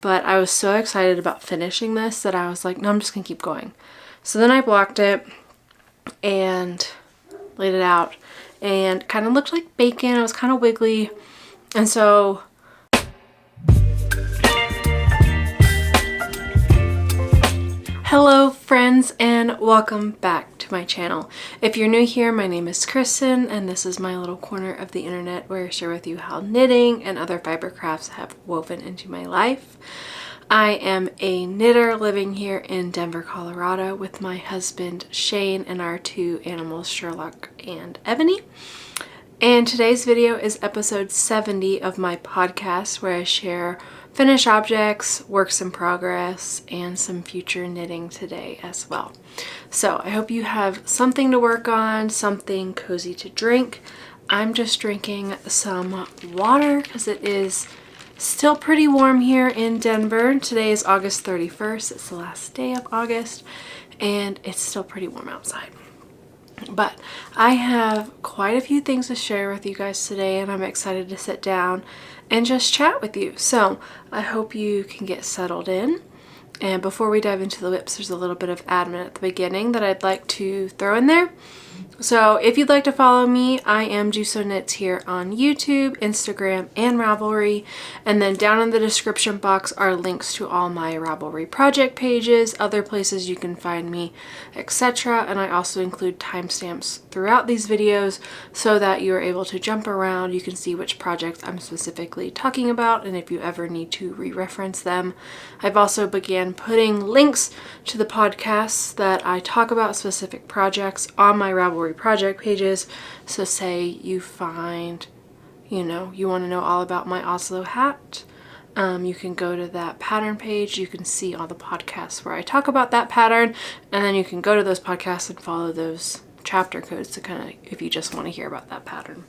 but I was so excited about finishing this that I was like, no, I'm just gonna keep going. So then I blocked it and laid it out, and kind of looked like bacon. It was kind of wiggly, and so hello friends, and welcome back to my channel. If you're new here, my name is Kristen, and this is my little corner of the internet where I share with you how knitting and other fiber crafts have woven into my life. I am a knitter living here in Denver, Colorado with my husband Shane and our two animals, Sherlock and Ebony. And today's video is episode 70 of my podcast, where I share finished objects, works in progress, and some future knitting today as well. So I hope you have something to work on, something cozy to drink. I'm just drinking some water because it is still pretty warm here in Denver. Today is August 31st. It's the last day of August, and it's still pretty warm outside. But I have quite a few things to share with you guys today, and I'm excited to sit down and just chat with you. So I hope you can get settled in. And before we dive into the whips, there's a little bit of admin at the beginning that I'd like to throw in there. So if you'd like to follow me, I am DoSo Knits here on YouTube, Instagram, and Ravelry. And then down in the description box are links to all my Ravelry project pages, other places you can find me, etc. And I also include timestamps throughout these videos so that you're able to jump around. You can see which projects I'm specifically talking about, and if you ever need to re-reference them. I've also began putting links to the podcasts that I talk about specific projects on my Ravelry project pages. So say you find, you want to know all about my Oslo hat, you can go to that pattern page. You can see all the podcasts where I talk about that pattern, and then you can go to those podcasts and follow those chapter codes to kind of, if you just want to hear about that pattern.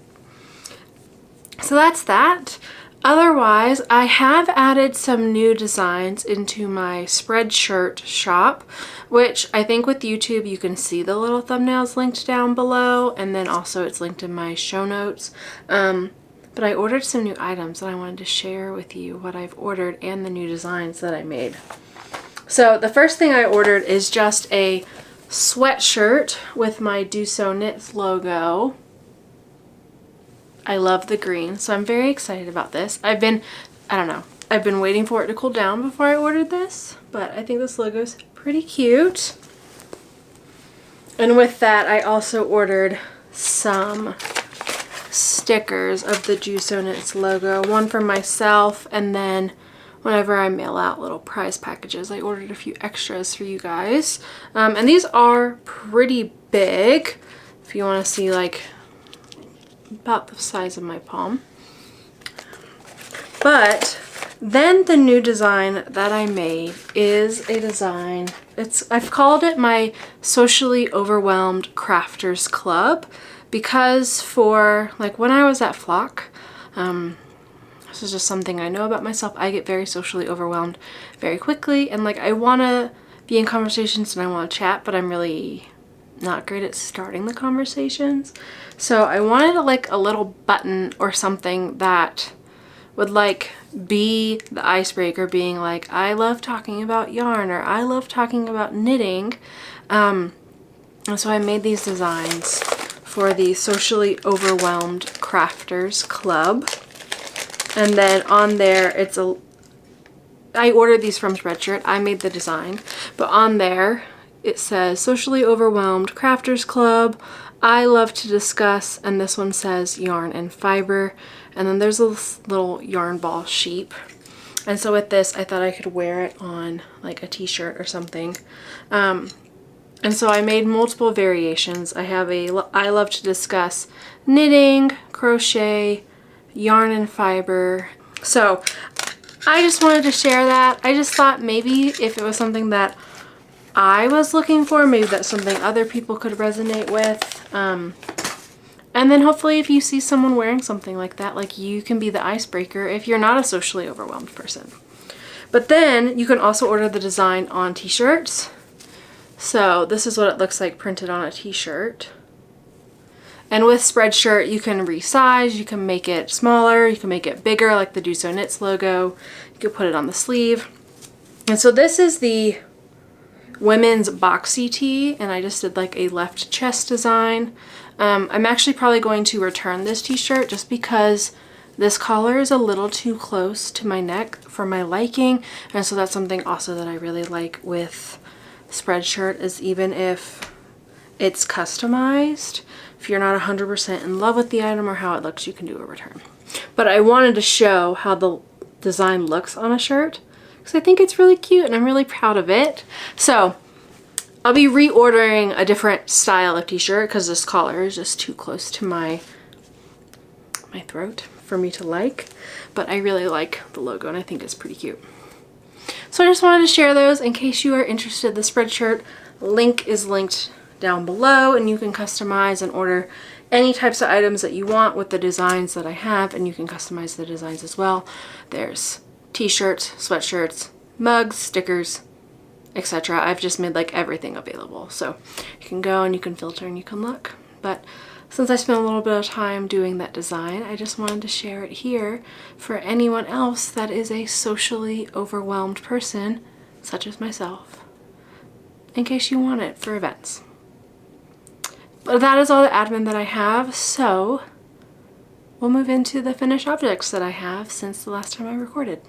So that's that. Otherwise, I have added some new designs into my Spreadshirt shop, which I think with YouTube you can see the little thumbnails linked down below, and then also it's linked in my show notes. But I ordered some new items, and I wanted to share with you what I've ordered and the new designs that I made. So the first thing I ordered is just a sweatshirt with my DoSo Knits logo. I love the green, so I'm very excited about this. I've been waiting for it to cool down before I ordered this, but I think this logo is pretty cute. And with that, I also ordered some stickers of the DoSo Knits logo, one for myself, and then whenever I mail out little prize packages, I ordered a few extras for you guys. And these are pretty big, if you want to see, like, about the size of my palm. But then the new design that I made is a design, I've called it my Socially Overwhelmed Crafters Club, because for, like, when I was at Flock, this is just something I know about myself, I get very socially overwhelmed very quickly, and like I want to be in conversations and I want to chat, but I'm really not great at starting the conversations. So I wanted a little button or something that would like be the icebreaker, being like, I love talking about yarn, or I love talking about knitting. And so I made these designs for the Socially Overwhelmed Crafters Club. And then on there, I ordered these from Spreadshirt. I made the design, but on there it says Socially Overwhelmed Crafters Club, I love to discuss, and this one says yarn and fiber, and then there's a little yarn ball sheep. And so with this, I thought I could wear it on like a t-shirt or something. And so I made multiple variations. I have I love to discuss knitting, crochet, yarn and fiber. So I just wanted to share that. I just thought maybe if it was something that I was looking for, maybe that's something other people could resonate with. And then hopefully if you see someone wearing something like that, like, you can be the icebreaker if you're not a socially overwhelmed person. But then you can also order the design on t-shirts. So this is what it looks like printed on a t-shirt. And with Spreadshirt, you can resize, you can make it smaller, you can make it bigger, like the DoSo Knits logo. You can put it on the sleeve. And so this is the women's boxy tee, and I just did like a left chest design. I'm actually probably going to return this t-shirt just because this collar is a little too close to my neck for my liking. And so that's something also that I really like with Spreadshirt, is even if it's customized, if you're not 100% in love with the item or how it looks, you can do a return. But I wanted to show how the design looks on a shirt because I think it's really cute and I'm really proud of it. So I'll be reordering a different style of t-shirt because this collar is just too close to my throat for me to like. But I really like the logo and I think it's pretty cute. So I just wanted to share those in case you are interested. The Spreadshirt link is linked down below, and you can customize and order any types of items that you want with the designs that I have, and you can customize the designs as well. There's t-shirts, sweatshirts, mugs, stickers, etc. I've just made like everything available, so you can go and you can filter and you can look. But since I spent a little bit of time doing that design, I just wanted to share it here for anyone else that is a socially overwhelmed person such as myself, in case you want it for events. But that is all the admin that I have, so we'll move into the finished objects that I have since the last time I recorded.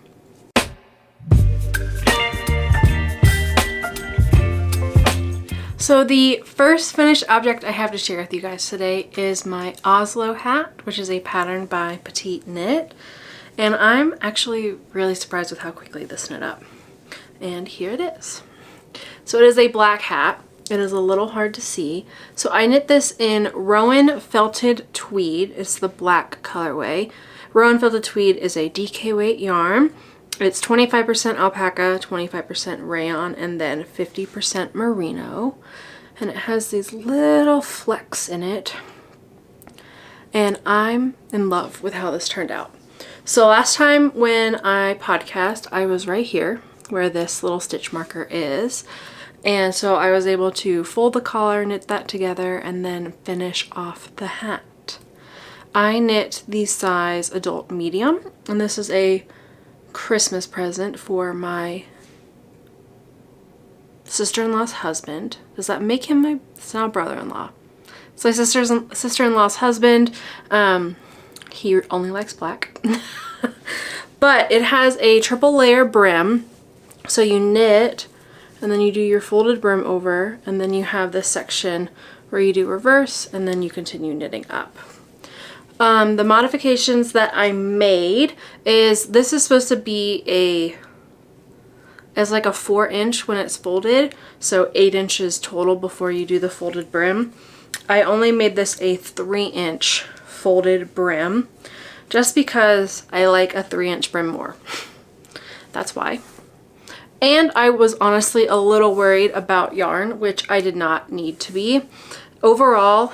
So the first finished object I have to share with you guys today is my Oslo hat, which is a pattern by Petite Knit. And I'm actually really surprised with how quickly this knit up. And here it is. So it is a black hat. It is a little hard to see. So I knit this in Rowan Felted Tweed. It's the black colorway. Rowan Felted Tweed is a DK weight yarn. It's 25% alpaca, 25% rayon, and then 50% merino. And it has these little flecks in it. And I'm in love with how this turned out. So last time when I podcast, I was right here where this little stitch marker is. And so I was able to fold the collar, knit that together, and then finish off the hat. I knit the size adult medium, and this is a Christmas present for my sister-in-law's husband. Does that make him my, it's not brother-in-law. It's my sister-in-law's husband. He only likes black. But it has a triple layer brim. So you knit, and then you do your folded brim over, and then you have this section where you do reverse, and then you continue knitting up. The modifications that I made is this is supposed to be as like a 4-inch when it's folded, so 8 inches total before you do the folded brim. I only made this a 3-inch folded brim just because I like a 3-inch brim more. That's why. And I was honestly a little worried about yarn, which I did not need to be. Overall,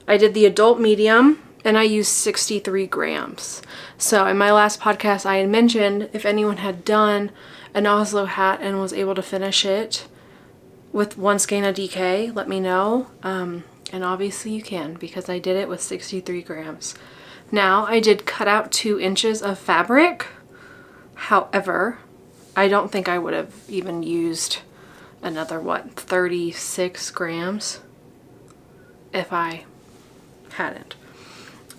I did the adult medium and I used 63 grams. So in my last podcast, I had mentioned if anyone had done an Oslo hat and was able to finish it with 1 skein of DK, let me know. And obviously you can, because I did it with 63 grams. Now I did cut out 2 inches of fabric. However, I don't think I would have even used another, 36 grams if I hadn't.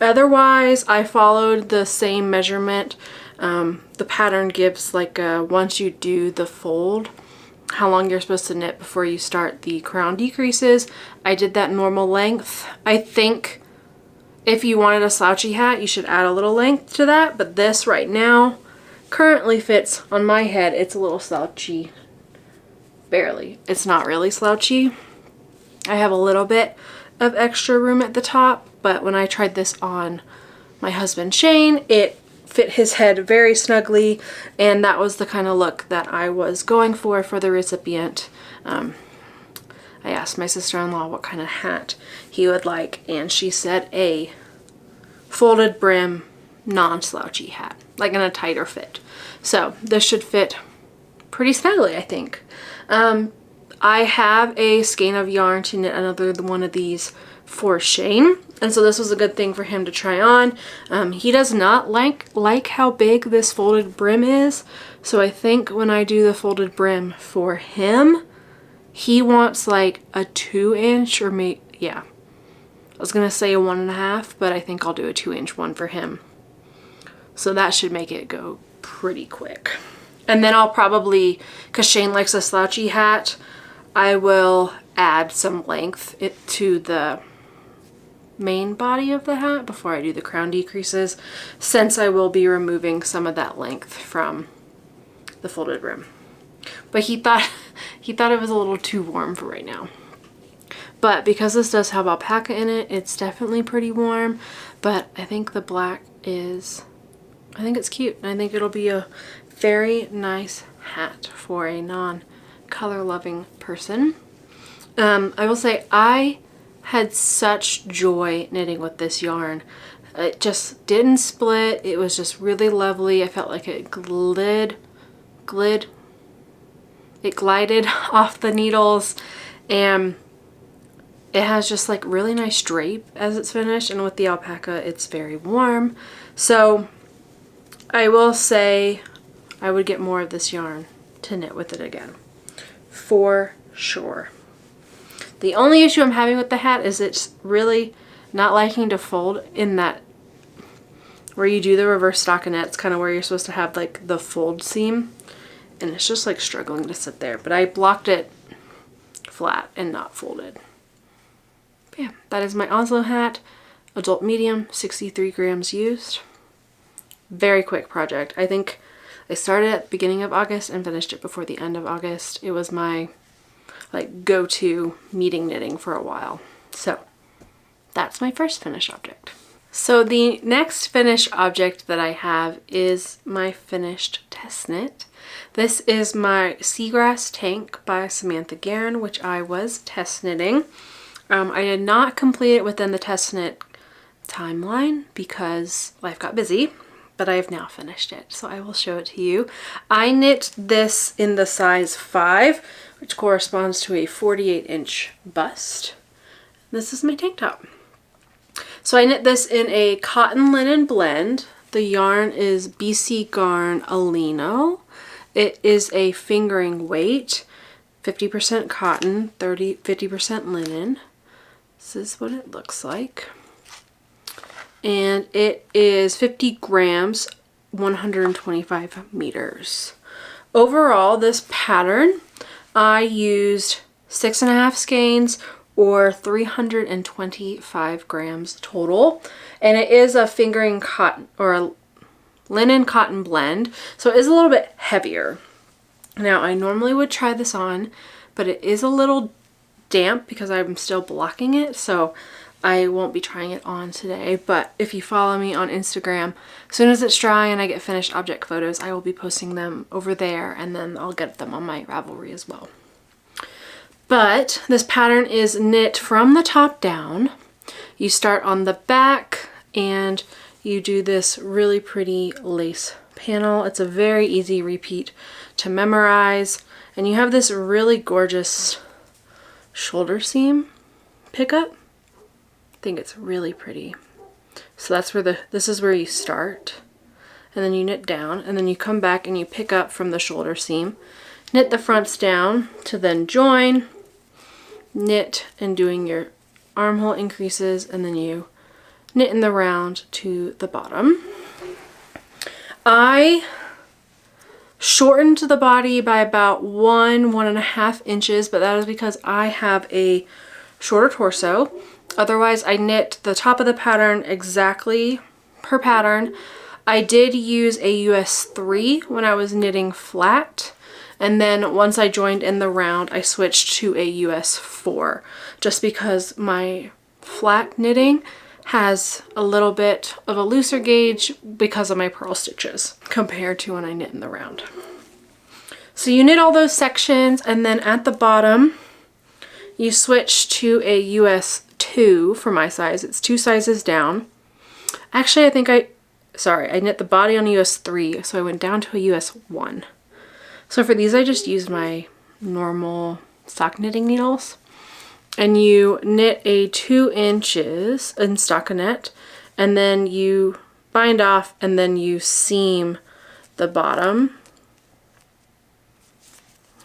Otherwise, I followed the same measurement. The pattern gives like once you do the fold, how long you're supposed to knit before you start the crown decreases. I did that normal length. I think if you wanted a slouchy hat, you should add a little length to that, but this right now currently fits on my head. It's a little slouchy, barely. It's not really slouchy. I have a little bit of extra room at the top, but when I tried this on my husband Shane, it fit his head very snugly, and that was the kind of look that I was going for the recipient. I asked my sister-in-law what kind of hat he would like, and she said a folded brim non-slouchy hat, like in a tighter fit. So this should fit pretty snugly, I think. I have a skein of yarn to knit another one of these for Shane. And so this was a good thing for him to try on. He does not like how big this folded brim is. So I think when I do the folded brim for him, he wants like a 2-inch or maybe, yeah. I was going to say a 1.5, but I think I'll do a 2-inch one for him. So that should make it go pretty quick. And then I'll probably, because Shane likes a slouchy hat, I will add some length to the main body of the hat before I do the crown decreases, since I will be removing some of that length from the folded brim. But he thought it was a little too warm for right now. But because this does have alpaca in it, it's definitely pretty warm. But I think the black is, I think it's cute. And I think it'll be a very nice hat for a non-color loving person. I will say I had such joy knitting with this yarn. It just didn't split. It was just really lovely. I felt like it glided off the needles, and it has just like really nice drape as it's finished, and with the alpaca it's very warm. So I will say I would get more of this yarn to knit with it again, for sure. The only issue I'm having with the hat is it's really not liking to fold in that where you do the reverse stockinette. It's kind of where you're supposed to have like the fold seam, and it's just like struggling to sit there. But I blocked it flat and not folded. But yeah, that is my Oslo hat, adult medium, 63 grams used. Very quick project. I think I started at the beginning of August and finished it before the end of August. It was my like go-to meeting knitting for a while. So that's my first finished object. So the next finished object that I have is my finished test knit. This is my Seagrass Tank by Samantha Guerin, which I was test knitting. I did not complete it within the test knit timeline because life got busy, but I have now finished it, so I will show it to you. I knit this in the size 5, which corresponds to a 48-inch bust. This is my tank top. So I knit this in a cotton linen blend. The yarn is BC Garn Alino. It is a fingering weight, 50% cotton, 50% linen. This is what it looks like. And it is 50 grams, 125 meters. Overall, this pattern, I used 6.5 skeins or 325 grams total. And it is a fingering cotton or a linen cotton blend, so it is a little bit heavier. Now, I normally would try this on, but it is a little damp because I'm still blocking it, so I won't be trying it on today. But if you follow me on Instagram, as soon as it's dry and I get finished object photos, I will be posting them over there, and then I'll get them on my Ravelry as well. But this pattern is knit from the top down. You start on the back and you do this really pretty lace panel. It's a very easy repeat to memorize, and you have this really gorgeous shoulder seam pickup. I think it's really pretty. So that's where this is where you start, and then you knit down, and then you come back and you pick up from the shoulder seam, knit the fronts down to then join, knit and doing your armhole increases, and then you knit in the round to the bottom. I shortened the body by about 1.5 inches, but that is because I have a shorter torso. Otherwise, I knit the top of the pattern exactly per pattern. I did use a US 3 when I was knitting flat, and then once I joined in the round, I switched to a US 4, just because my flat knitting has a little bit of a looser gauge because of my purl stitches compared to when I knit in the round. So you knit all those sections, and then at the bottom you switch to a US 2 for my size. It's 2 sizes down. Actually, I knit the body on a US 3, so I went down to a US 1. So for these, I just used my normal sock knitting needles. and you knit a 2 inches in stockinette, and then you bind off, and then you seam the bottom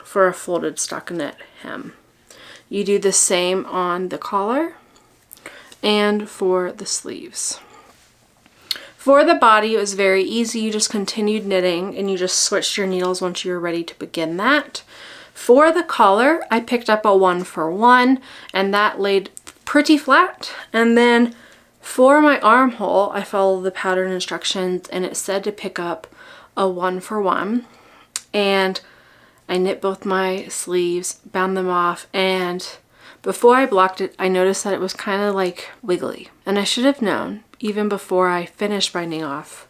for a folded stockinette hem. You do the same on the collar and for the sleeves. For the body, it was very easy. You just continued knitting and you just switched your needles once you were ready to begin that. For the collar, I picked up a 1-for-1 and that laid pretty flat. And then for my armhole, I followed the pattern instructions and it said to pick up a 1-for-1. And I knit both my sleeves, bound them off, and before I blocked it, I noticed that it was kind of like wiggly. And I should have known even before I finished binding off.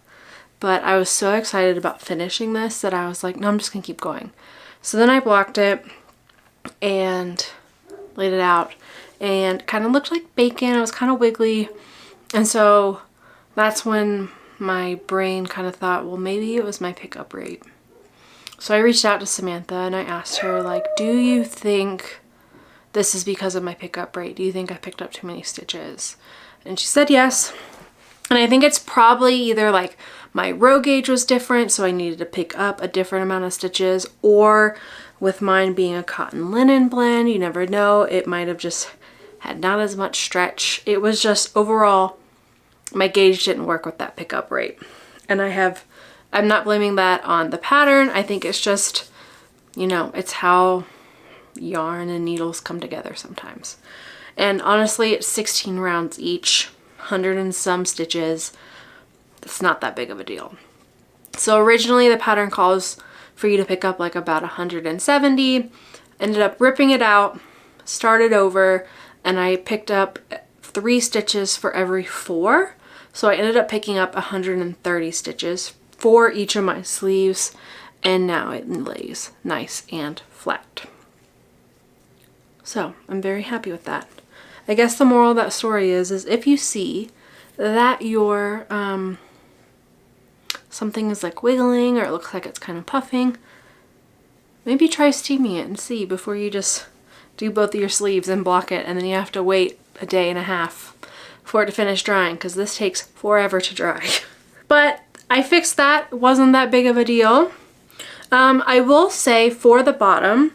But I was so excited about finishing this that I was like, no, I'm just gonna keep going. So then I blocked it and laid it out and kind of looked like bacon. It was kind of wiggly. And so that's when my brain kind of thought, well, maybe it was my pickup rate. So I reached out to Samantha and I asked her, like, do you think this is because of my pickup rate? Do you think I picked up too many stitches? And she said yes. And I think it's probably either like my row gauge was different, so I needed to pick up a different amount of stitches, or with mine being a cotton linen blend, you never know, it might have just had not as much stretch. It was just overall, my gauge didn't work with that pickup rate. And I'm not blaming that on the pattern. I think it's just, you know, it's how yarn and needles come together sometimes. And honestly, it's 16 rounds each, 100 and some stitches. It's not that big of a deal. So originally the pattern calls for you to pick up like about 170. Ended up ripping it out, started over, and I picked up 3 stitches for every 4. So I ended up picking up 130 stitches for each of my sleeves, and now it lays nice and flat. So I'm very happy with that. I guess the moral of that story is if you see that your something is like wiggling or it looks like it's kind of puffing, maybe try steaming it and see before you just do both of your sleeves and block it, and then you have to wait a day and a half for it to finish drying, because this takes forever to dry. But I fixed that. It wasn't that big of a deal. I will say for the bottom,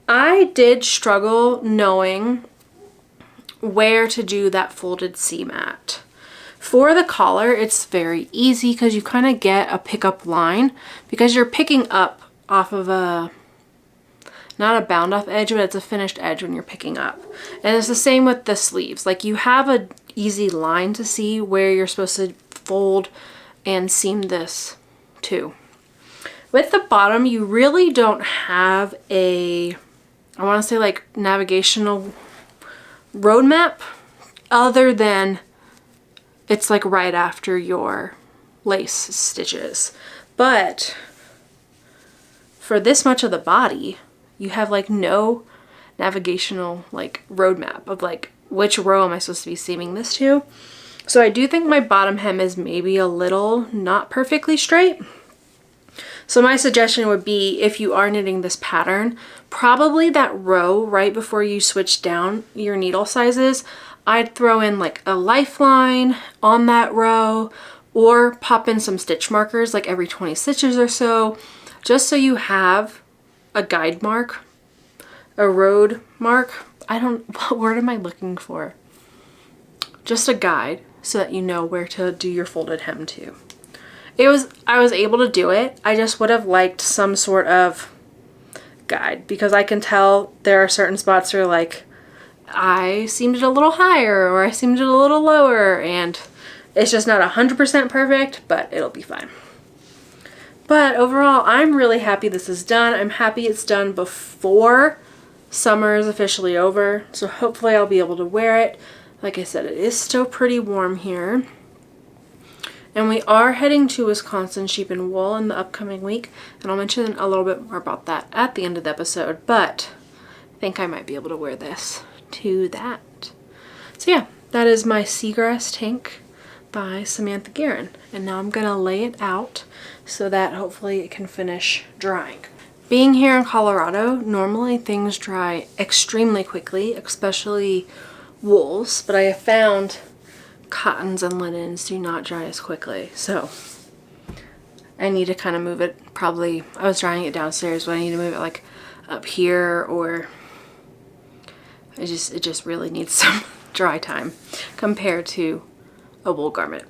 I did struggle knowing where to do that folded seam at. For the collar, it's very easy because you kind of get a pickup line because you're picking up off of a, not a bound off edge, but it's a finished edge when you're picking up. And it's the same with the sleeves. Like, you have an easy line to see where you're supposed to fold and seam this too. With the bottom, you really don't have a, I want to say like navigational roadmap, other than it's like right after your lace stitches. But for this much of the body, you have like no navigational like roadmap of like which row am I supposed to be seaming this to. So I do think my bottom hem is maybe a little not perfectly straight. So my suggestion would be, if you are knitting this pattern, probably that row right before you switch down your needle sizes, I'd throw in like a lifeline on that row, or pop in some stitch markers like every 20 stitches or so, just so you have a guide mark, a road mark. What word am I looking for? Just a guide so that you know where to do your folded hem to. I was able to do it. I just would have liked some sort of guide, because I can tell there are certain spots where like I seamed it a little higher or I seamed it a little lower, and it's just not 100% perfect, but it'll be fine. But overall, I'm really happy this is done. I'm happy it's done before summer is officially over, so hopefully I'll be able to wear it. Like I said, it is still pretty warm here. And we are heading to Wisconsin Sheep and Wool in the upcoming week, and I'll mention a little bit more about that at the end of the episode, but I think I might be able to wear this to that. So yeah, that is my Seagrass Tank by Samantha Guerin, and now I'm gonna lay it out so that hopefully it can finish drying. Being here in Colorado, normally things dry extremely quickly, especially wools, but I have found cottons and linens do not dry as quickly. So I need to kind of move it. Probably, I was drying it downstairs, but I need to move it like up here, or it just really needs some dry time compared to a wool garment.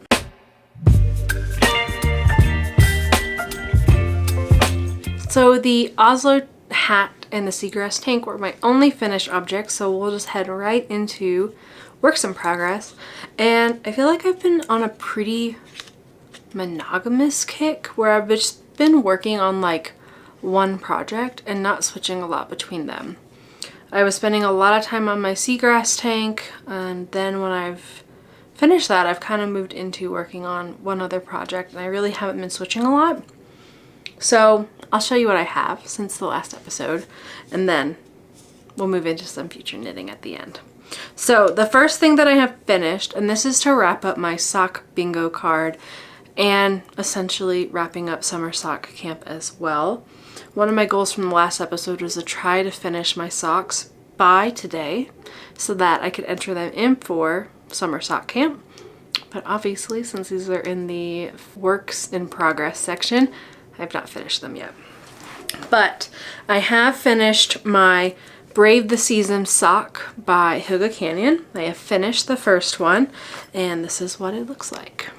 So the Oslo Hat and the Seagrass Tank were my only finished objects, so we'll just head right into works in progress. And I feel like I've been on a pretty monogamous kick where I've just been working on like one project and not switching a lot between them. I was spending a lot of time on my Seagrass Tank, and then when I've finished that, I've kind of moved into working on one other project, and I really haven't been switching a lot. So I'll show you what I have since the last episode, and then we'll move into some future knitting at the end. So the first thing that I have finished, and this is to wrap up my sock bingo card and essentially wrapping up summer sock camp as well. One of my goals from the last episode was to try to finish my socks by today so that I could enter them in for summer sock camp. But obviously, since these are in the works in progress section, I've not finished them yet. But I have finished my Brave the Season sock by Huga Canyon. I have finished the first one, and this is what it looks like.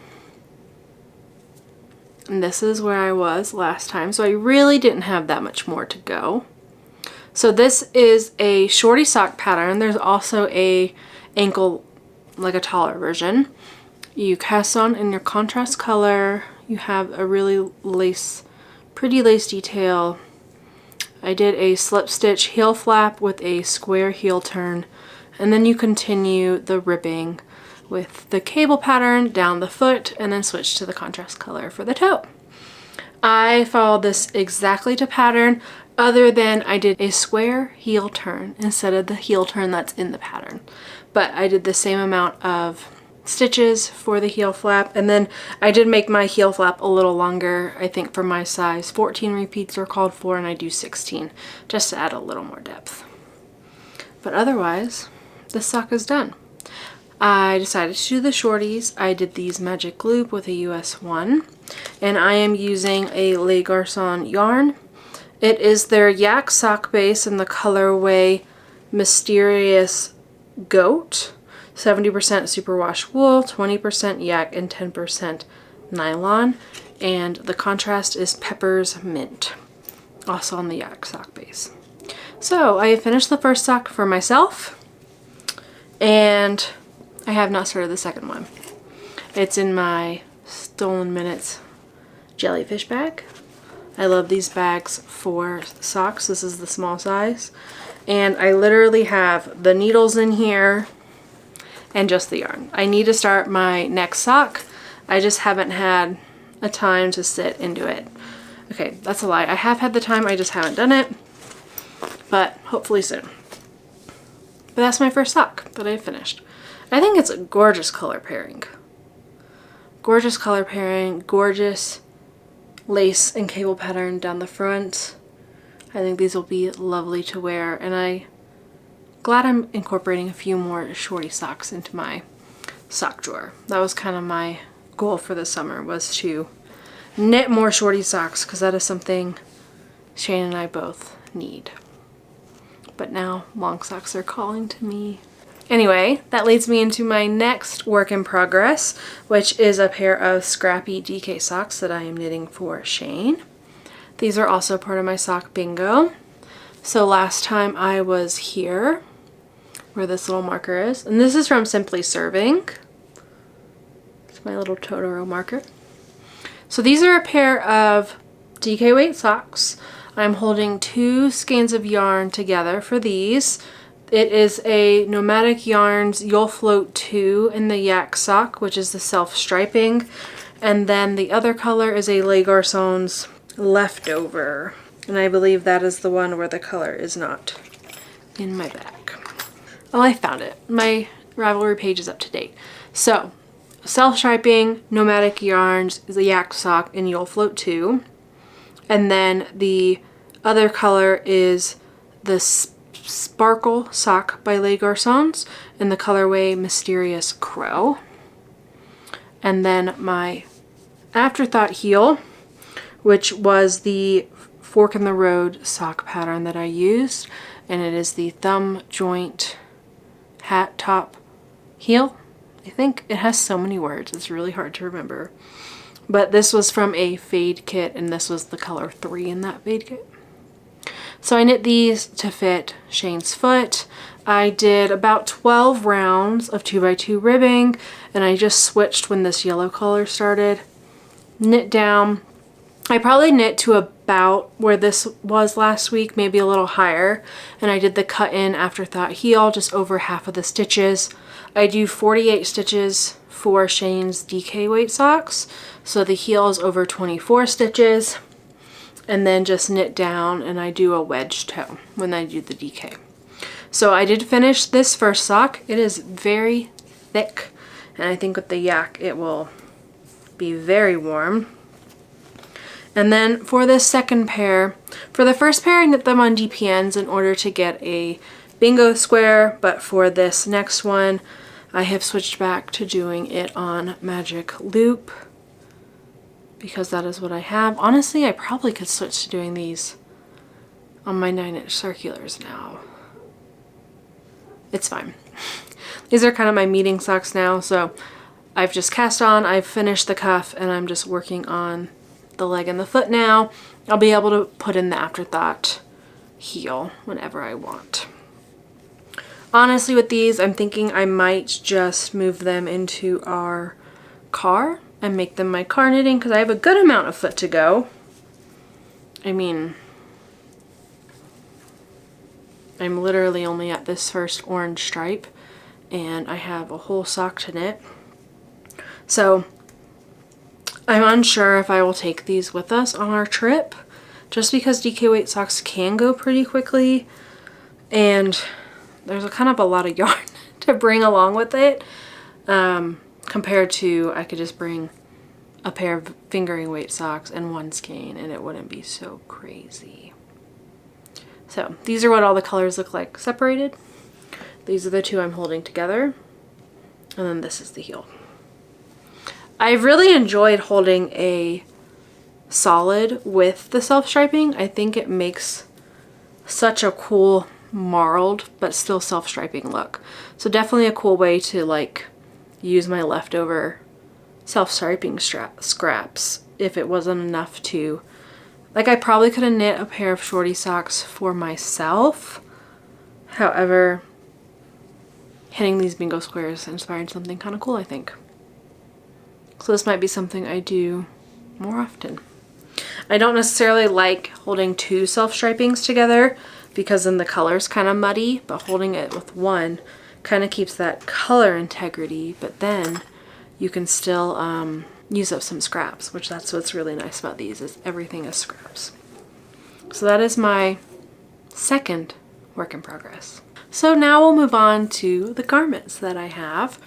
And this is where I was last time, so I really didn't have that much more to go. So this is a shorty sock pattern. There's also a ankle, like a taller version. You cast on in your contrast color. You have a really pretty lace detail. I did a slip stitch heel flap with a square heel turn, and then you continue the ribbing with the cable pattern down the foot and then switch to the contrast color for the toe. I followed this exactly to pattern, other than I did a square heel turn instead of the heel turn that's in the pattern. But I did the same amount of stitches for the heel flap, and then I did make my heel flap a little longer. I think for my size 14 repeats are called for, and I do 16 just to add a little more depth. But otherwise, this sock is done. I decided to do the shorties. I did these magic loop with a US 1, and I am using a Le Garçon yarn. It is their yak sock base in the colorway Mysterious Goat. 70% superwash wool, 20% yak, and 10% nylon. And the contrast is Pepper's Mint, also on the yak sock base. So I have finished the first sock for myself, and I have not started the second one. It's in my Stolen Minutes jellyfish bag. I love these bags for socks. This is the small size. And I literally have the needles in here and just the yarn. I need to start my next sock. I just haven't had a time to sit and do it. Okay, that's a lie. I have had the time, I just haven't done it. But hopefully soon. But that's my first sock that I finished. I think it's a gorgeous color pairing. Gorgeous color pairing, gorgeous lace and cable pattern down the front. I think these will be lovely to wear, and I'm glad I'm incorporating a few more shorty socks into my sock drawer. That was kind of my goal for the summer, was to knit more shorty socks, because that is something Shane and I both need. But now long socks are calling to me. Anyway, that leads me into my next work in progress, which is a pair of Scrappy DK Socks that I am knitting for Shane. These are also part of my sock bingo. So last time I was here, where this little marker is, and this is from Simply Serving. It's my little Totoro marker. So these are a pair of DK weight socks. I'm holding 2 skeins of yarn together for these. It is a Nomadic Yarns You'll Float 2 in the yak sock, which is the self-striping. And then the other color is a Le Garçon's Leftover. And I believe that is the one where the color is not in my bag. Oh, I found it. My Ravelry page is up to date. So, self-striping, Nomadic Yarns, the yak sock, and You'll Float 2. And then the other color is the Sparkle Sock by Les Garçons in the colorway Mysterious Crow. And then my Afterthought heel, which was the Fork in the Road sock pattern that I used, and it is the thumb joint hat top heel. I think it has so many words, it's really hard to remember. But this was from a fade kit, and this was the color 3 in that fade kit. So I knit these to fit Shane's foot. I did about 12 rounds of 2x2 ribbing, and I just switched when this yellow color started. Knit down. I probably knit to about where this was last week, maybe a little higher, and I did the cut in Afterthought heel just over half of the stitches. I do 48 stitches for Shane's DK weight socks, so the heel is over 24 stitches, and then just knit down, and I do a wedge toe when I do the DK. So I did finish this first sock. It is very thick, and I think with the yak it will be very warm. And then for this second pair, for the first pair I knit them on DPNs in order to get a bingo square, but for this next one I have switched back to doing it on magic loop because that is what I have. Honestly, I probably could switch to doing these on my 9-inch circulars now. It's fine. These are kind of my meeting socks now, so I've just cast on, I've finished the cuff, and I'm just working on the leg and the foot now. I'll be able to put in the Afterthought heel whenever I want. Honestly, with these, I'm thinking I might just move them into our car and make them my car knitting because I have a good amount of foot to go. I mean, I'm literally only at this first orange stripe and I have a whole sock to knit. So I'm unsure if I will take these with us on our trip just because DK weight socks can go pretty quickly and there's a kind of a lot of yarn to bring along with it compared to I could just bring a pair of fingering weight socks and one skein and it wouldn't be so crazy. So these are what all the colors look like separated. These are the two I'm holding together, and then this is the heel. I've really enjoyed holding a solid with the self-striping. I think it makes such a cool marled but still self-striping look. So definitely a cool way to like use my leftover self-striping scraps if it wasn't enough to, like, I probably could have knit a pair of shorty socks for myself. However, hitting these bingo squares inspired something kind of cool, I think. So this might be something I do more often. I don't necessarily like holding two self-stripings together because then the color's kind of muddy, but holding it with one kind of keeps that color integrity, but then you can still use up some scraps, which that's what's really nice about these, is everything is scraps. So that is my second work in progress. So now we'll move on to the garments that I have.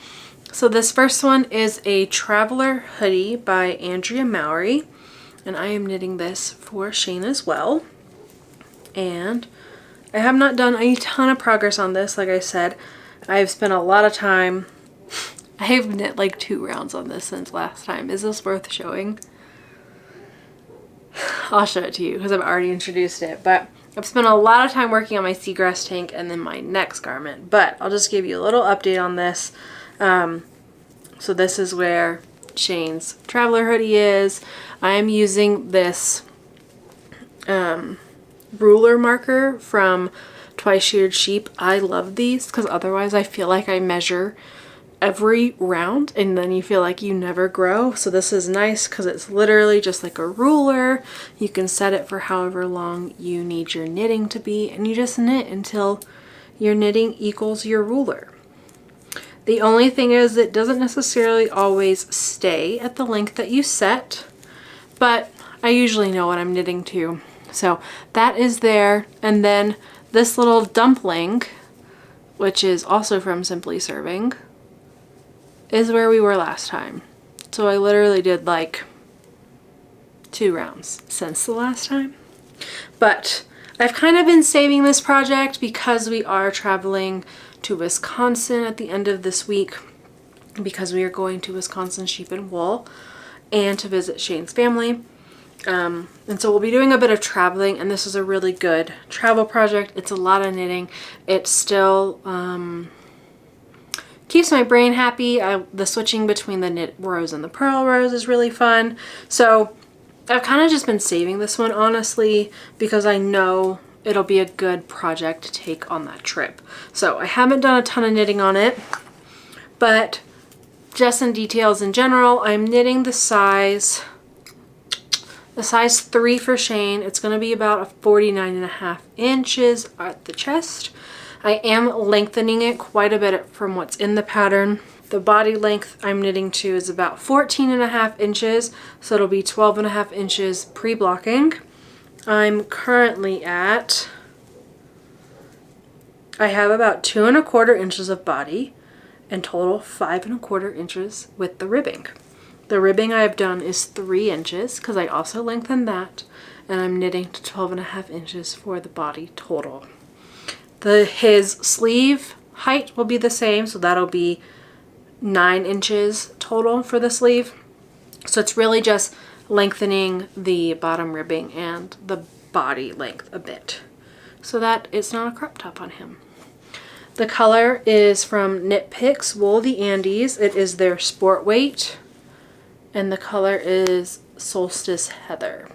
So this first one is a Traveler hoodie by Andrea Mowry, and I am knitting this for Shane as well. And I have not done a ton of progress on this. Like I said, I've spent a lot of time. I've knit like 2 rounds on this since last time. Is this worth showing? I'll show it to you because I've already introduced it, but I've spent a lot of time working on my Seagrass Tank and then my next garment, but I'll just give you a little update on this. So this is where Shane's Traveler hoodie is. I am using this ruler marker from Twice Sheared Sheep. I love these because otherwise I feel like I measure every round and then you feel like you never grow. So this is nice because it's literally just like a ruler. You can set it for however long you need your knitting to be and you just knit until your knitting equals your ruler. The only thing is it doesn't necessarily always stay at the length that you set, but I usually know what I'm knitting to. So that is there. And then this little dumpling, which is also from Simply Serving, is where we were last time. So I literally did like 2 rounds since the last time. But I've kind of been saving this project because we are traveling to Wisconsin at the end of this week, because we are going to Wisconsin Sheep and Wool and to visit Shane's family. And so we'll be doing a bit of traveling, and this is a really good travel project. It's a lot of knitting. It still keeps my brain happy. The switching between the knit rows and the purl rows is really fun. So I've kind of just been saving this one, honestly, because I know it'll be a good project to take on that trip. So I haven't done a ton of knitting on it, but just some details in general. I'm knitting the size 3 for Shane. It's going to be about a 49.5 inches at the chest. I am lengthening it quite a bit from what's in the pattern. The body length I'm knitting to is about 14.5 inches, so it'll be 12.5 inches pre-blocking. I'm currently at, I have about 2.25 inches of body and total 5.25 inches with the ribbing. The ribbing I've done is 3 inches because I also lengthened that, and I'm knitting to 12.5 inches for the body total. His sleeve height will be the same, so that'll be 9 inches total for the sleeve. So it's really just lengthening the bottom ribbing and the body length a bit so that it's not a crop top on him. The color is from Knit Picks Wool the Andes. It is their sport weight, and the color is Solstice Heather.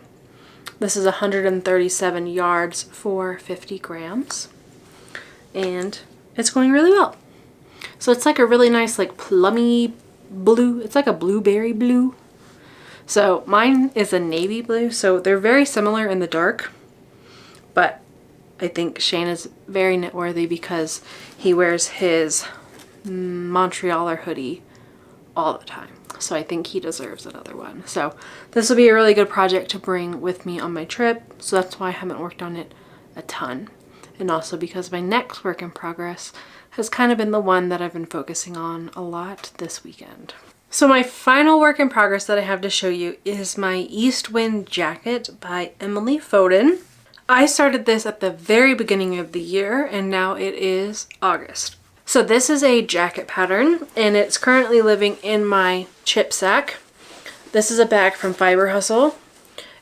This is 137 yards for 50 grams, and it's going really well. So it's like a really nice, like, plummy blue. It's like a blueberry blue. So mine is a navy blue, so they're very similar in the dark, but I think Shane is very knit-worthy because he wears his Montrealer hoodie all the time. So I think he deserves another one. So this will be a really good project to bring with me on my trip. So that's why I haven't worked on it a ton. And also because my next work in progress has kind of been the one that I've been focusing on a lot this weekend. So my final work in progress that I have to show you is my Eastwind jacket by Emily Foden. I started this at the very beginning of the year, and now it is August. So this is a jacket pattern, and it's currently living in my chip sack. This is a bag from Fiber Hustle.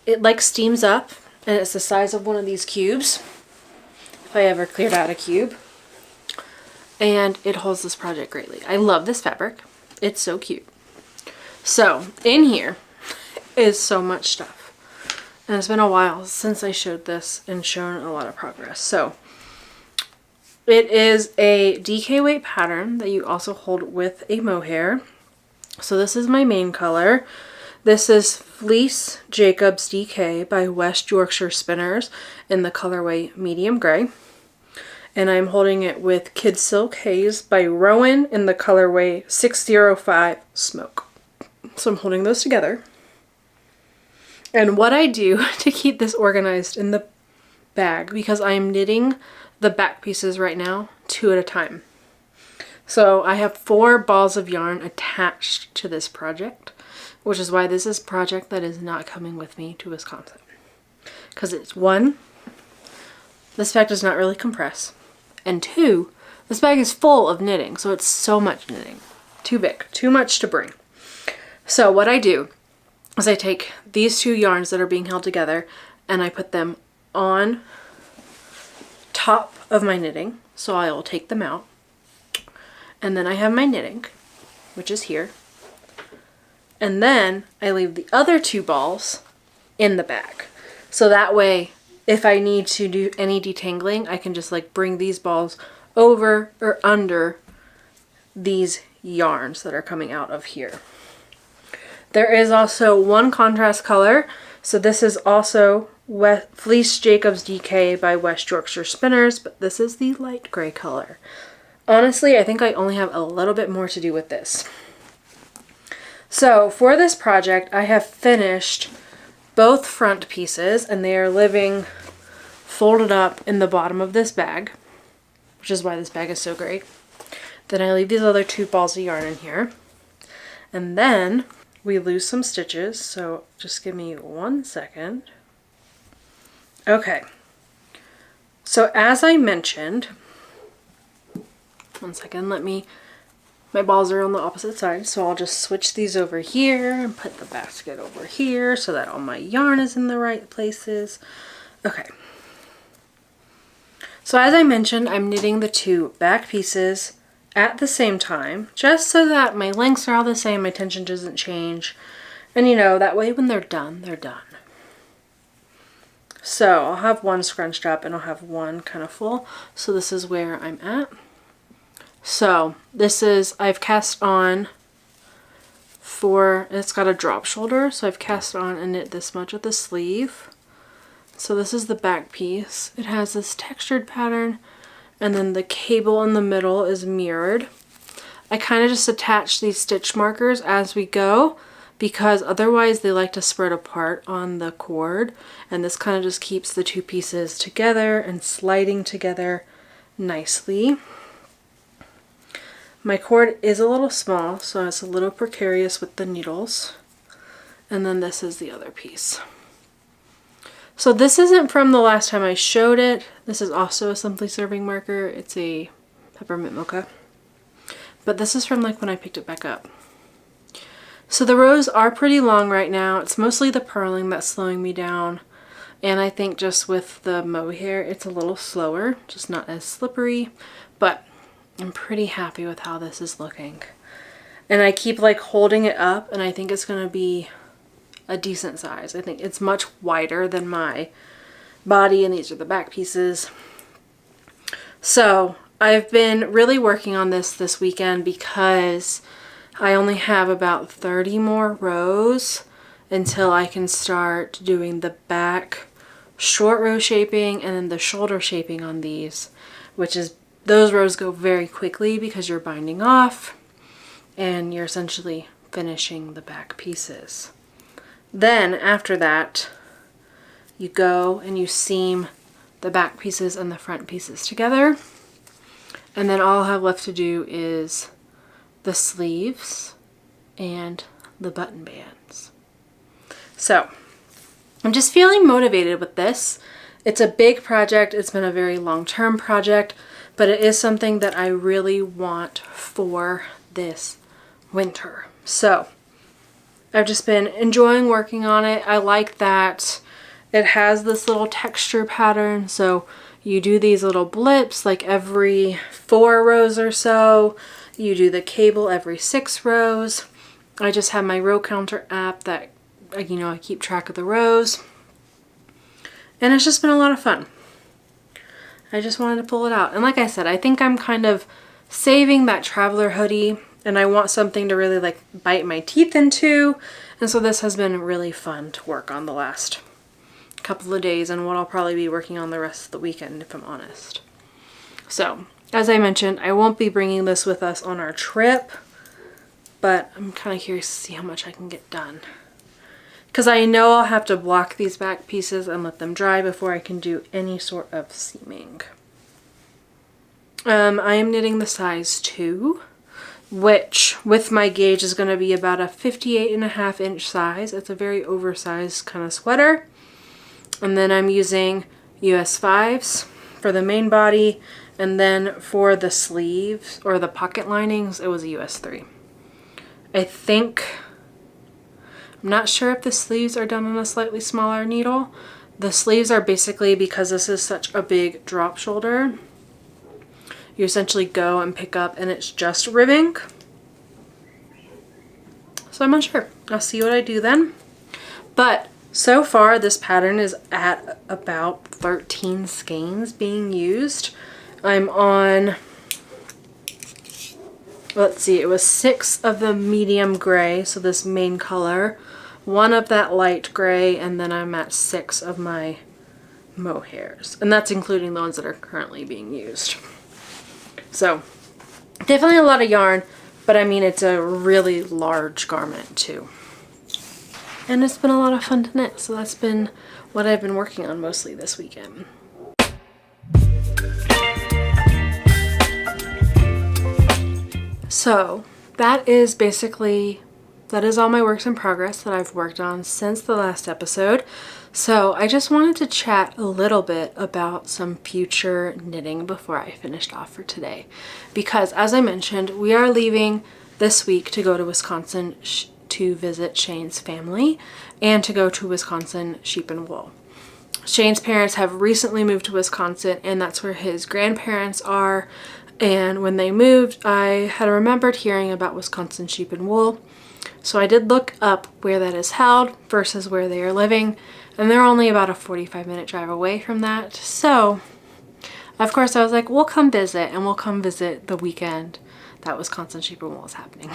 It like steams up, and it's the size of one of these cubes, if I ever cleared out a cube. And it holds this project greatly. I love this fabric. It's so cute. So in here is so much stuff. And it's been a while since I showed this and shown a lot of progress. So it is a DK weight pattern that you also hold with a mohair. So this is my main color. This is Fleece Jacobs DK by West Yorkshire Spinners in the colorway medium gray. And I'm holding it with Kid Silk Haze by Rowan in the colorway 605 Smoke. So I'm holding those together. And what I do to keep this organized in the bag, because I am knitting the back pieces right now 2 at a time. So I have 4 balls of yarn attached to this project, which is why this is a project that is not coming with me to Wisconsin. Because it's 1, this bag does not really compress. And 2, this bag is full of knitting, so it's so much knitting. Too big, too much to bring. So what I do is I take these 2 yarns that are being held together and I put them on top of my knitting. So I will take them out. And then I have my knitting, which is here. And then I leave the other 2 balls in the bag. So that way, if I need to do any detangling, I can just like bring these balls over or under these yarns that are coming out of here. There is also 1 contrast color. So this is also Fleece Jacobs DK by West Yorkshire Spinners, but this is the light gray color. Honestly, I think I only have a little bit more to do with this. So for this project, I have finished both front pieces, and they are living folded up in the bottom of this bag, which is why this bag is so great. Then I leave these other 2 balls of yarn in here, and then we lose some stitches, so just give me 1 second. Okay, so as I mentioned, one second, my balls are on the opposite side, so I'll just switch these over here and put the basket over here so that all my yarn is in the right places. Okay. So as I mentioned, I'm knitting the 2 back pieces at the same time, just so that my lengths are all the same, my tension doesn't change. And you know, that way when they're done, they're done. So I'll have one scrunched up and I'll have one kind of full. So this is where I'm at. So this is, I've cast on it's got a drop shoulder. So I've cast on and knit this much of the sleeve. So this is the back piece. It has this textured pattern and then the cable in the middle is mirrored. I kind of just attach these stitch markers as we go, because otherwise they like to spread apart on the cord, and this kind of just keeps the 2 pieces together and sliding together nicely. My cord is a little small, so it's a little precarious with the needles. And then this is the other piece. So this isn't from the last time I showed it. This is also a Simply Serving marker. It's a peppermint mocha. But this is from like when I picked it back up. So the rows are pretty long right now. It's mostly the purling that's slowing me down. And I think just with the mohair, it's a little slower, just not as slippery. But I'm pretty happy with how this is looking. And I keep like holding it up, and I think it's going to be a decent size. I think it's much wider than my body, and these are the back pieces. So I've been really working on this weekend because I only have about 30 more rows until I can start doing the back short row shaping and then the shoulder shaping on these, which is, those rows go very quickly because you're binding off and you're essentially finishing the back pieces. Then after that, you go and you seam the back pieces and the front pieces together. And then all I'll have left to do is the sleeves and the button bands. So I'm just feeling motivated with this. It's a big project. It's been a very long-term project, but it is something that I really want for this winter. So I've just been enjoying working on it. I like that it has this little texture pattern. So you do these little blips like every 4 rows or so. You do the cable every 6 rows. I just have my row counter app that, you know, I keep track of the rows. And it's just been a lot of fun. I just wanted to pull it out. And like I said, I think I'm kind of saving that traveler hoodie, and I want something to really like bite my teeth into. And so this has been really fun to work on the last couple of days, and what I'll probably be working on the rest of the weekend, if I'm honest. So as I mentioned, I won't be bringing this with us on our trip, but I'm kind of curious to see how much I can get done, because I know I'll have to block these back pieces and let them dry before I can do any sort of seaming. I am knitting the size 2, which with my gauge is going to be about a 58.5 inch size. It's a very oversized kind of sweater. And then I'm using US 5s for the main body, and then for the sleeves or the pocket linings, it was a US 3. I'm not sure if the sleeves are done on a slightly smaller needle. The sleeves are basically, because this is such a big drop shoulder, you essentially go and pick up and it's just ribbing. So I'm unsure. I'll see what I do then. But so far this pattern is at about 13 skeins being used. I'm on, let's see, it was 6 of the medium gray, so this main color, 1 of that light gray, and then I'm at 6 of my mohairs. And that's including the ones that are currently being used. So definitely a lot of yarn, but I mean, it's a really large garment too. And it's been a lot of fun to knit, so that's been what I've been working on mostly this weekend. So that is all my works in progress that I've worked on since the last episode. So I just wanted to chat a little bit about some future knitting before I finished off for today. Because as I mentioned, we are leaving this week to go to Wisconsin to visit Shane's family and to go to Wisconsin Sheep and Wool. Shane's parents have recently moved to Wisconsin, and that's where his grandparents are. And when they moved, I had remembered hearing about Wisconsin Sheep and Wool. So I did look up where that is held versus where they are living, and they're only about a 45-minute drive away from that. So of course I was like, we'll come visit, and we'll come visit the weekend that Wisconsin Sheep and Wool is happening.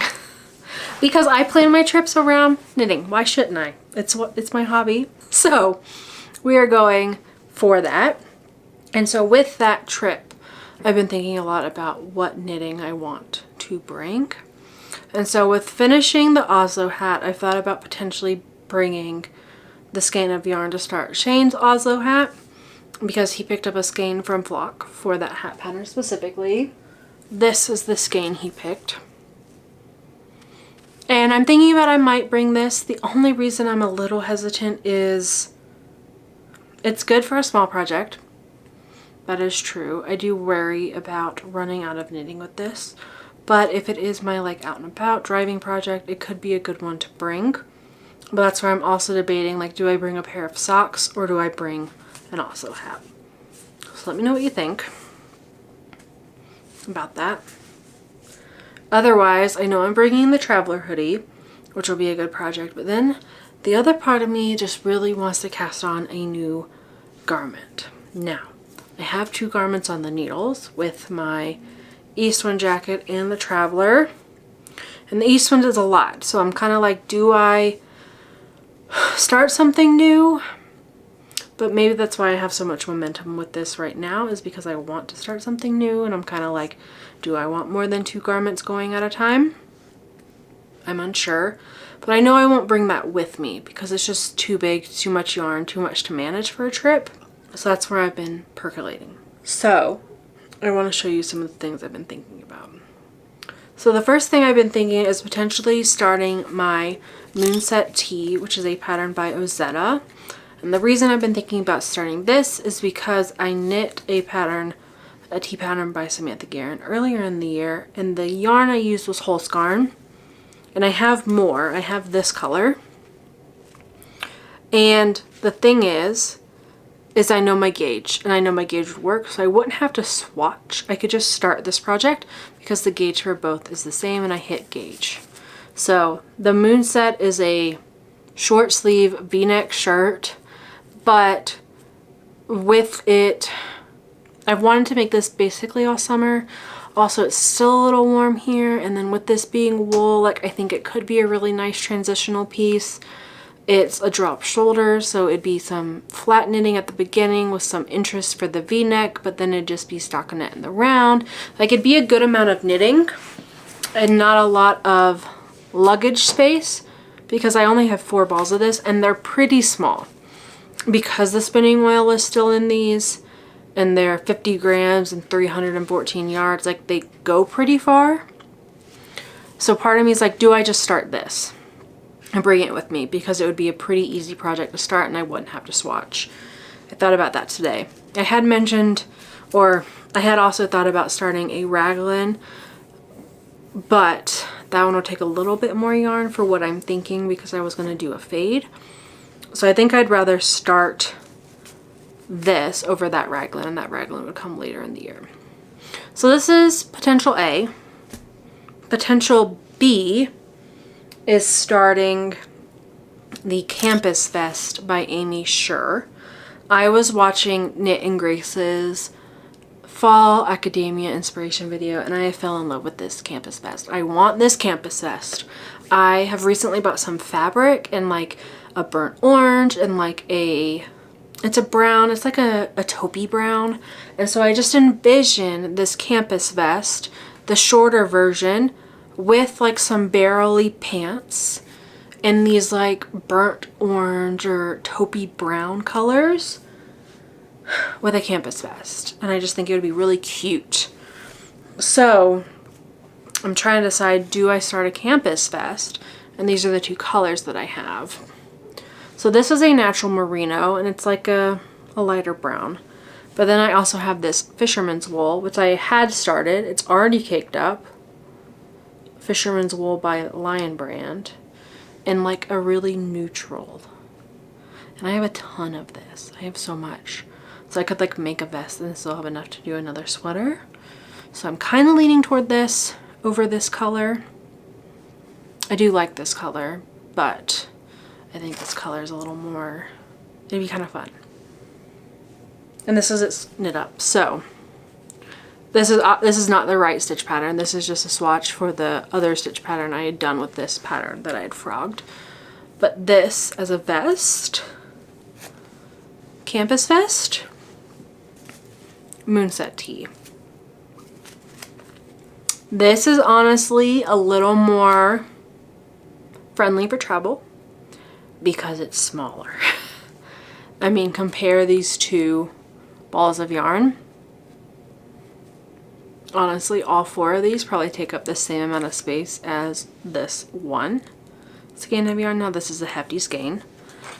Because I plan my trips around knitting. Why shouldn't I? It's my hobby. So we are going for that. And so with that trip, I've been thinking a lot about what knitting I want to bring. And so with finishing the Oslo hat, I thought about potentially bringing the skein of yarn to start Shane's Oslo hat, because he picked up a skein from Flock for that hat pattern specifically. This is the skein he picked. And I'm thinking about I might bring this. The only reason I'm a little hesitant is it's good for a small project. That is true. I do worry about running out of knitting with this. But if it is my like out and about driving project, it could be a good one to bring. But that's where I'm also debating, like, do I bring a pair of socks or do I bring an Oslo hat? So let me know what you think about that. Otherwise, I know I'm bringing the Traveler hoodie, which will be a good project. But then the other part of me just really wants to cast on a new garment. Now, I have 2 garments on the needles with my Eastwind jacket and the Traveler. And the Eastwind is a lot, so I'm kind of like, do I start something new? But maybe that's why I have so much momentum with this right now, is because I want to start something new, and I'm kind of like, do I want more than 2 garments going at a time? I'm unsure, but I know I won't bring that with me because it's just too big, too much yarn, too much to manage for a trip. So that's where I've been percolating. So I want to show you some of the things I've been thinking about. So the first thing I've been thinking is potentially starting my Moonset Tee, which is a pattern by Ozetta. And the reason I've been thinking about starting this is because I knit a tee pattern by Samantha Guerin earlier in the year, and the yarn I used was Holskarn. And I have more. I have this color. And the thing is I know my gauge, and I know my gauge would work, so I wouldn't have to swatch. I could just start this project because the gauge for both is the same, and I hit gauge. So the Moonset is a short sleeve v-neck shirt, but with it, I've wanted to make this basically all summer. Also, it's still a little warm here, and then with this being wool, like, I think it could be a really nice transitional piece. It's a drop shoulder, so it'd be some flat knitting at the beginning with some interest for the v-neck, but then it'd just be stockinette in the round. Like, it'd be a good amount of knitting and not a lot of luggage space, because I only have 4 balls of this, and they're pretty small. Because the spinning wheel is still in these, and they're 50 grams and 314 yards, like, they go pretty far. So part of me is like, do I just start this and bring it with me, because it would be a pretty easy project to start and I wouldn't have to swatch. I thought about that today. I had mentioned, or I had also thought about starting a raglan, but that one will take a little bit more yarn for what I'm thinking, because I was going to do a fade. So I think I'd rather start this over that raglan, and that raglan would come later in the year. So this is potential A. Potential B is starting the Campus Vest by Amy Scher. I was watching Knit and Grace's fall academia inspiration video, and I fell in love with this Campus Vest. I want this Campus Vest. I have recently bought some fabric in like a burnt orange and like it's a brown, it's like a taupey brown. And so I just envision this Campus Vest, the shorter version, with like some barrel-y pants and these like burnt orange or taupey brown colors with a Campus Vest. And I just think it would be really cute. So I'm trying to decide, do I start a Campus Vest? And these are the 2 colors that I have. So this is a natural merino, and it's like a lighter brown. But then I also have this fisherman's wool, which I had started. It's already caked up. Fisherman's wool by Lion Brand. In like a really neutral. And I have a ton of this. I have so much. So I could like make a vest and still have enough to do another sweater. So I'm kind of leaning toward this over this color. I do like this color, but I think this color is a little more, it'd be kind of fun. And this is its knit up. So this is not the right stitch pattern. This is just a swatch for the other stitch pattern I had done with this pattern that I had frogged. But this as a vest, campus vest, moonset tee. This is honestly a little more friendly for travel because it's smaller. I mean, compare these two balls of yarn. Honestly, all four of these probably take up the same amount of space as this one skein of yarn. Now this is a hefty skein,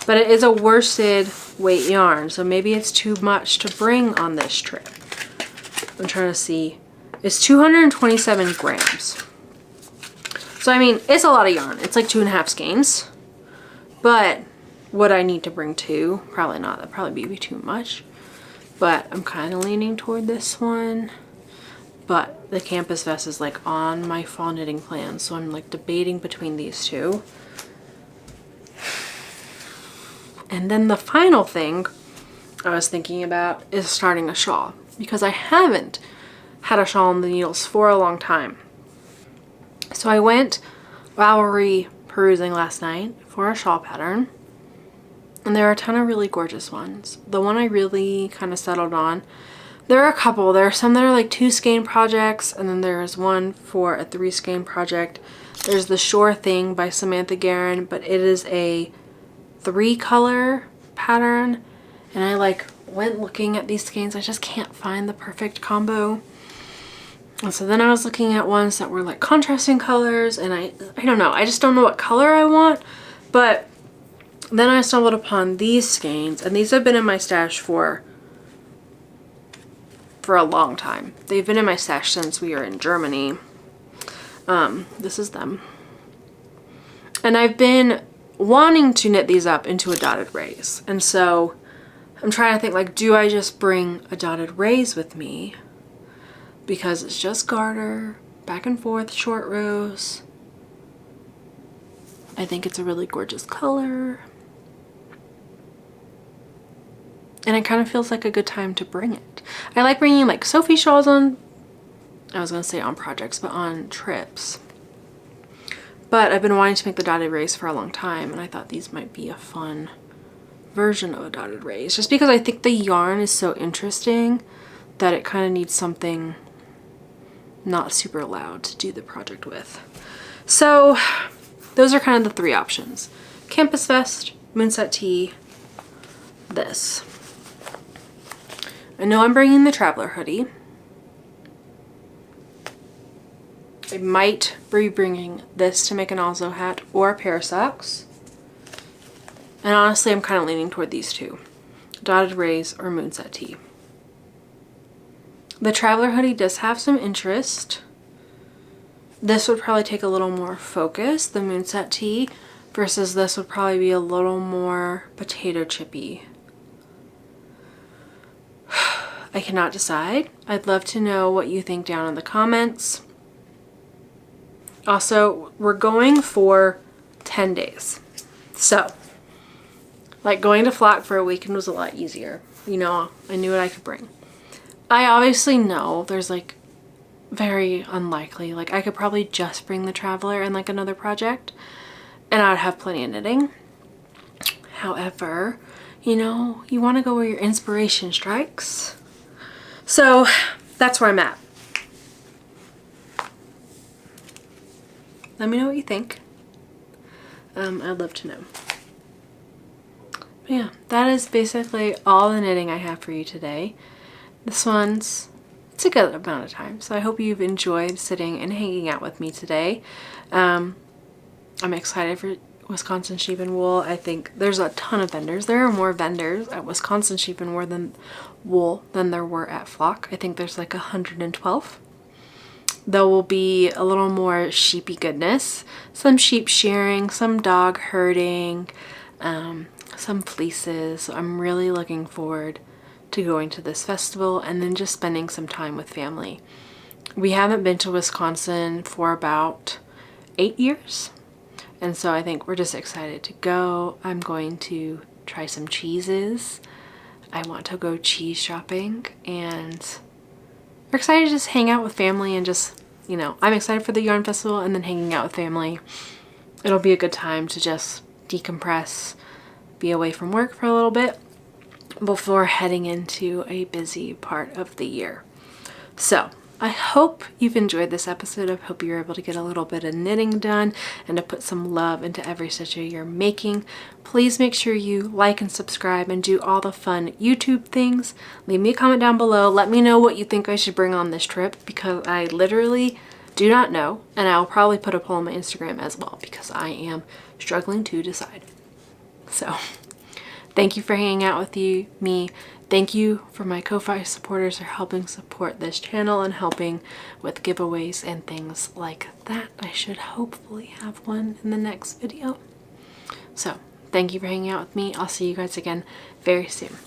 but it is a worsted weight yarn, so maybe it's too much to bring on this trip. I'm trying to see. It's 227 grams. So I mean, it's a lot of yarn. It's like 2.5 skeins. But would I need to bring two? Probably not. That'd probably be too much. But I'm kind of leaning toward this one. But the campus vest is like on my fall knitting plan, so I'm like debating between these two. And then the final thing I was thinking about is starting a shawl, because I haven't had a shawl on the needles for a long time. So I went Ravelry perusing last night for a shawl pattern, and there are a ton of really gorgeous ones. The one I really kind of settled on, there are a couple. There are some that are like 2 skein projects, and then there's one for a 3 skein project. There's the Sure Thing by Samantha Guerin, but it is a 3 color pattern, and I like went looking at these skeins. I just can't find the perfect combo. And so then I was looking at ones that were like contrasting colors, and I don't know. I just don't know what color I want. But then I stumbled upon these skeins, and these have been in my stash for a long time. They've been in my stash since we were in Germany. This is them. And I've been wanting to knit these up into a dotted raise. And so I'm trying to think, like, do I just bring a dotted raise with me? Because it's just garter, back and forth, short rows. I think it's a really gorgeous color. And it kind of feels like a good time to bring it. I like bringing like Sophie shawls on, I was going to say on projects, but on trips. But I've been wanting to make the dotted raise for a long time, and I thought these might be a fun version of a dotted raise. Just because I think the yarn is so interesting that it kind of needs something not super loud to do the project with. So those are kind of the 3 options. Campus vest, moonset tee, this. I know I'm bringing the traveler hoodie. I might be bringing this to make an Oslo hat or a pair of socks. And honestly, I'm kind of leaning toward these two. Dotted raise or moonset tee. The traveler hoodie does have some interest. This would probably take a little more focus, the moonset tee, versus this would probably be a little more potato chippy. I cannot decide. I'd love to know what you think down in the comments. Also, we're going for 10 days. So, like going to Flat for a weekend was a lot easier. You know, I knew what I could bring. I obviously know there's like very unlikely, like I could probably just bring the traveler and like another project and I would have plenty of knitting. However, you know, you want to go where your inspiration strikes. So that's where I'm at. Let me know what you think. I'd love to know. But yeah, that is basically all the knitting I have for you today. This one's, it's a good amount of time, so I hope you've enjoyed sitting and hanging out with me today. I'm excited for Wisconsin Sheep and Wool. I think there's a ton of vendors. There are more vendors at Wisconsin Sheep and Wool than there were at Flock. I think there's like 112. There will be a little more sheepy goodness, some sheep shearing, some dog herding, some fleeces. So I'm really looking forward to going to this festival and then just spending some time with family. We haven't been to Wisconsin for about 8 years, and so I think we're just excited to go. I'm going to try some cheeses. I want to go cheese shopping, and we're excited to just hang out with family and just, you know, I'm excited for the yarn festival and then hanging out with family. It'll be a good time to just decompress, be away from work for a little bit before heading into a busy part of the year. So I hope you've enjoyed this episode. I hope you're able to get a little bit of knitting done and to put some love into every stitch you're making. Please make sure you like and subscribe and do all the fun YouTube things. Leave me a comment down below. Let me know what you think I should bring on this trip, because I literally do not know, and I'll probably put a poll on my Instagram as well because I am struggling to decide. So thank you for hanging out with me. Thank you for my Ko-Fi supporters for helping support this channel and helping with giveaways and things like that. I should hopefully have one in the next video. So thank you for hanging out with me. I'll see you guys again very soon.